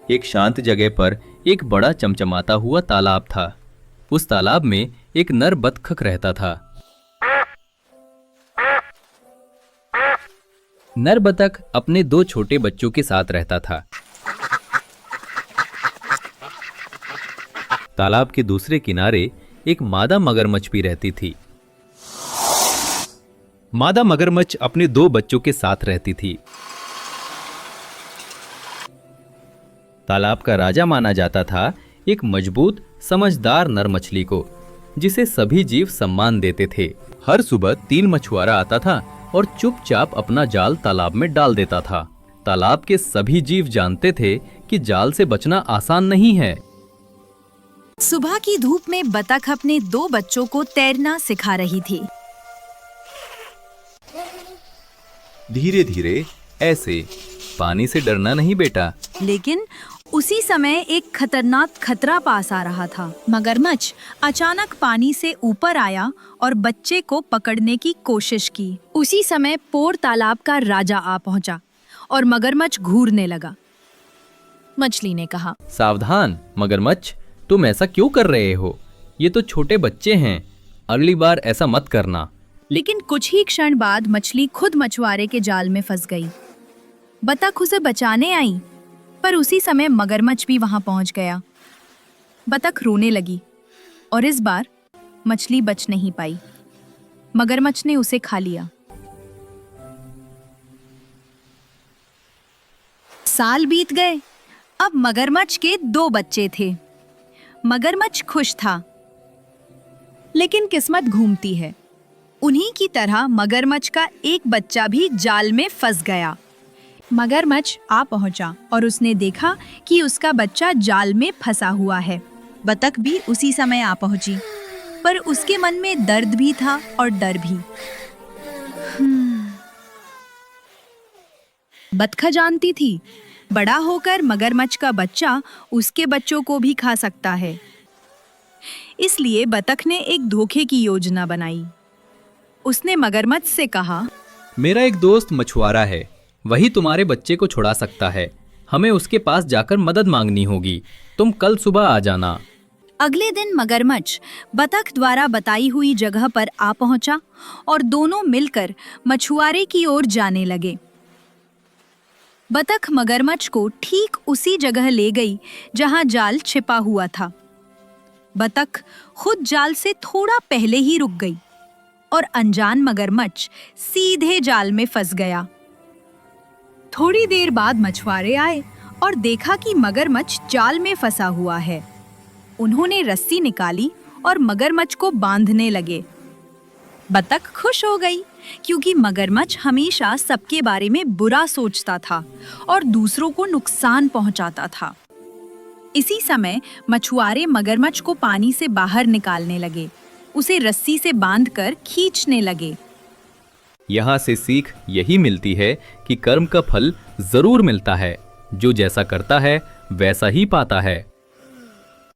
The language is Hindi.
एक शांत जगह पर एक बड़ा चमचमाता हुआ तालाब था। उस तालाब में एक नर बतख रहता था। नर बतख अपने 2 छोटे बच्चों के साथ रहता था। तालाब के दूसरे किनारे एक मादा मगरमच्छ भी रहती थी। मादा मगरमच्छ अपने 2 बच्चों के साथ रहती थी। तालाब का राजा माना जाता था एक मजबूत समझदार नर मछली को, जिसे सभी जीव सम्मान देते थे। हर सुबह 3 मछुआरा आता था और चुपचाप अपना जाल तालाब में डाल देता था। तालाब के सभी जीव जानते थे कि जाल से बचना आसान नहीं है। सुबह की धूप में बतख अपने 2 बच्चों को तैरना सिखा रही थी। धीरे धीरे ऐसे, पानी से डरना नहीं बेटा। लेकिन उसी समय एक खतरनाक खतरा पास आ रहा था। मगरमच्छ अचानक पानी से ऊपर आया और बच्चे को पकड़ने की कोशिश की। उसी समय पोर तालाब का राजा आ पहुंचा और मगरमच्छ घूरने लगा। मछली ने कहा, सावधान मगरमच्छ, तुम ऐसा क्यों कर रहे हो? ये तो छोटे बच्चे हैं, अगली बार ऐसा मत करना। लेकिन कुछ ही क्षण बाद मछली खुद मछुआरे के जाल में फंस गई। बतख उसे बचाने आई, पर उसी समय मगरमच्छ भी वहां पहुंच गया। बतख रोने लगी और इस बार मछली बच नहीं पाई। मगरमच्छ ने उसे खा लिया। साल बीत गए। अब मगरमच्छ के 2 बच्चे थे। मगरमच्छ खुश था, लेकिन किस्मत घूमती है। उन्हीं की तरह मगरमच्छ का एक बच्चा भी जाल में फंस गया। मगरमच्छ आ पहुंचा और उसने देखा कि उसका बच्चा जाल में फंसा हुआ है। बतख भी उसी समय आ पहुंची, पर उसके मन में दर्द भी था और डर भी। बतख जानती थी, बड़ा होकर मगरमच्छ का बच्चा उसके बच्चों को भी खा सकता है। इसलिए बतख ने एक धोखे की योजना बनाई। उसने मगरमच्छ से कहा, मेरा एक दोस्त मछुआरा है, वही तुम्हारे बच्चे को छुड़ा सकता है। हमें उसके पास जाकर मदद मांगनी होगी। तुम कल सुबह आ जाना। अगले दिन मगरमच्छ बतख द्वारा बताई हुई जगह पर आ पहुंचा और दोनों मिलकर मछुआरे की ओर जाने लगे। बतख मगरमच्छ को ठीक उसी जगह ले गई जहां जाल छिपा हुआ था। बतख खुद जाल से थोड़ा पहले ही रुक गई और अनजान मगरमच्छ सीधे जाल में फंस गया। थोड़ी देर बाद मछुआरे आए और देखा कि मगरमच्छ जाल में फंसा हुआ है। उन्होंने रस्सी निकाली और मगरमच्छ को बांधने लगे। बतख खुश हो गई, क्योंकि मगरमच्छ हमेशा सबके बारे में बुरा सोचता था और दूसरों को नुकसान पहुंचाता था। इसी समय मछुआरे मगरमच्छ को पानी से बाहर निकालने लगे। उसे रस्सी से बांधकर खींचने लगे। यहाँ से सीख यही मिलती है कि कर्म का फल जरूर मिलता है। जो जैसा करता है वैसा ही पाता है।